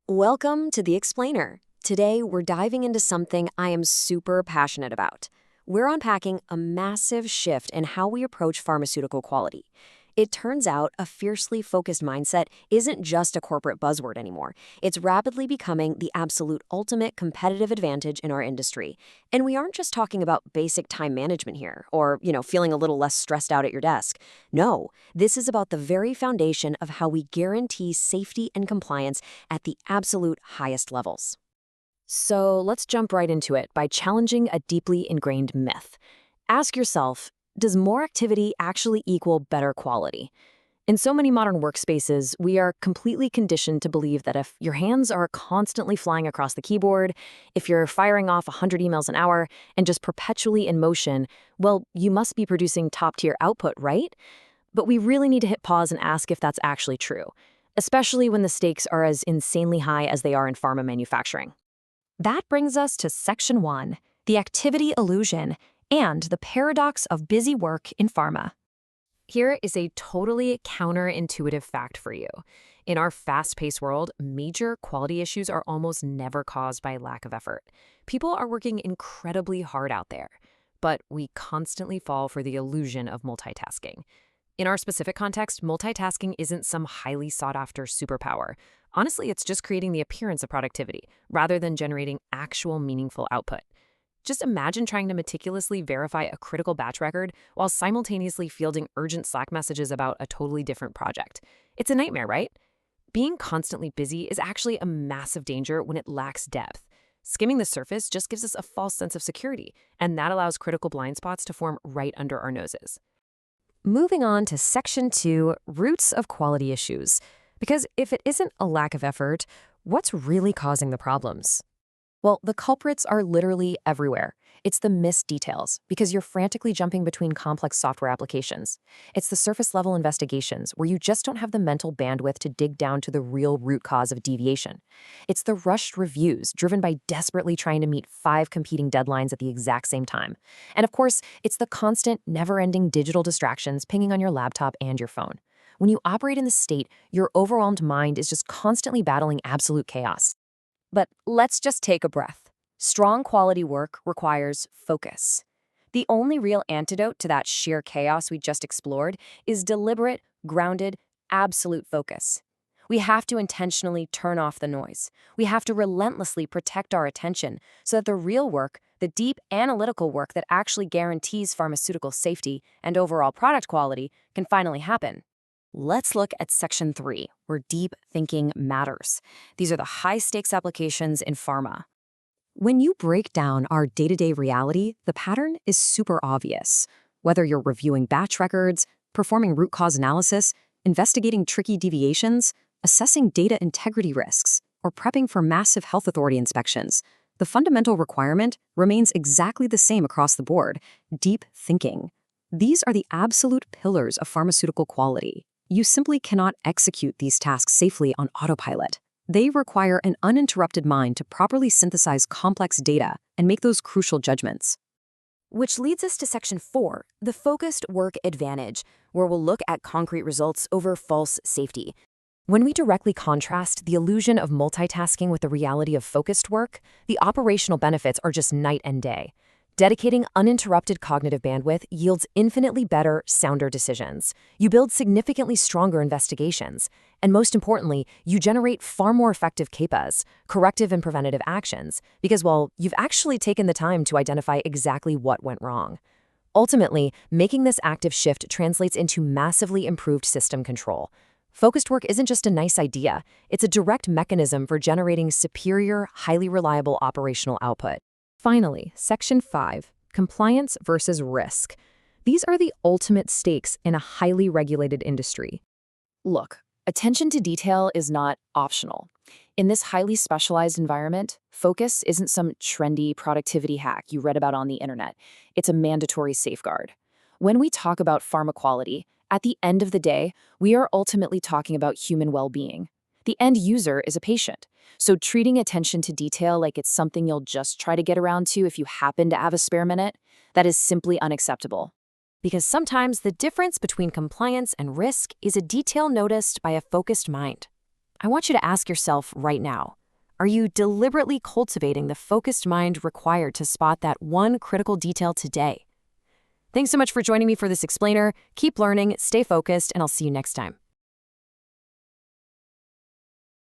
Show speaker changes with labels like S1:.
S1: Welcome to The Explainer. Today, we're diving into something I am super passionate about. We're unpacking a massive shift in how we approach pharmaceutical quality. It turns out a fiercely focused mindset isn't just a corporate buzzword anymore. It's rapidly becoming the absolute ultimate competitive advantage in our industry. And we aren't just talking about basic time management here, or, feeling a little less stressed out at your desk. No, this is about the very foundation of how we guarantee safety and compliance at the absolute highest levels. So let's jump right into it by challenging a deeply ingrained myth. Ask yourself, does more activity actually equal better quality? In so many modern workspaces, we are completely conditioned to believe that if your hands are constantly flying across the keyboard, if you're firing off 100 emails an hour and just perpetually in motion, well, you must be producing top-tier output, right? But we really need to hit pause and ask if that's actually true, especially when the stakes are as insanely high as they are in pharma manufacturing. That brings us to Section 1, the activity illusion, and the paradox of busy work in pharma. Here is a totally counterintuitive fact for you. In our fast-paced world, major quality issues are almost never caused by lack of effort. People are working incredibly hard out there, but we constantly fall for the illusion of multitasking. In our specific context, multitasking isn't some highly sought-after superpower. Honestly, it's just creating the appearance of productivity, rather than generating actual meaningful output. Just imagine trying to meticulously verify a critical batch record while simultaneously fielding urgent Slack messages about a totally different project. It's a nightmare, right? Being constantly busy is actually a massive danger when it lacks depth. Skimming the surface just gives us a false sense of security, and that allows critical blind spots to form right under our noses. Moving on to Section 2, roots of quality issues. Because if it isn't a lack of effort, what's really causing the problems? Well, the culprits are literally everywhere. It's the missed details, because you're frantically jumping between complex software applications. It's the surface-level investigations, where you just don't have the mental bandwidth to dig down to the real root cause of deviation. It's the rushed reviews, driven by desperately trying to meet 5 competing deadlines at the exact same time. And of course, it's the constant, never-ending digital distractions pinging on your laptop and your phone. When you operate in this state, your overwhelmed mind is just constantly battling absolute chaos. But let's just take a breath. Strong quality work requires focus. The only real antidote to that sheer chaos we just explored is deliberate, grounded, absolute focus. We have to intentionally turn off the noise. We have to relentlessly protect our attention so that the real work, the deep analytical work that actually guarantees pharmaceutical safety and overall product quality, can finally happen. Let's look at Section 3, where deep thinking matters. These are the high-stakes applications in pharma. When you break down our day-to-day reality, the pattern is super obvious. Whether you're reviewing batch records, performing root cause analysis, investigating tricky deviations, assessing data integrity risks, or prepping for massive health authority inspections, the fundamental requirement remains exactly the same across the board: deep thinking. These are the absolute pillars of pharmaceutical quality. You simply cannot execute these tasks safely on autopilot. They require an uninterrupted mind to properly synthesize complex data and make those crucial judgments. Which leads us to Section 4, the focused work advantage, where we'll look at concrete results over false safety. When we directly contrast the illusion of multitasking with the reality of focused work, the operational benefits are just night and day. Dedicating uninterrupted cognitive bandwidth yields infinitely better, sounder decisions. You build significantly stronger investigations. And most importantly, you generate far more effective CAPAs, corrective and preventative actions, because, well, you've actually taken the time to identify exactly what went wrong. Ultimately, making this active shift translates into massively improved system control. Focused work isn't just a nice idea. It's a direct mechanism for generating superior, highly reliable operational output. Finally, Section 5, compliance versus risk. These are the ultimate stakes in a highly regulated industry. Look, attention to detail is not optional. In this highly specialized environment, focus isn't some trendy productivity hack you read about on the internet. It's a mandatory safeguard. When we talk about pharma quality, at the end of the day, we are ultimately talking about human well-being. The end user is a patient. So treating attention to detail like it's something you'll just try to get around to if you happen to have a spare minute, that is simply unacceptable. Because sometimes the difference between compliance and risk is a detail noticed by a focused mind. I want you to ask yourself right now, are you deliberately cultivating the focused mind required to spot that one critical detail today? Thanks so much for joining me for this explainer. Keep learning, stay focused, and I'll see you next time.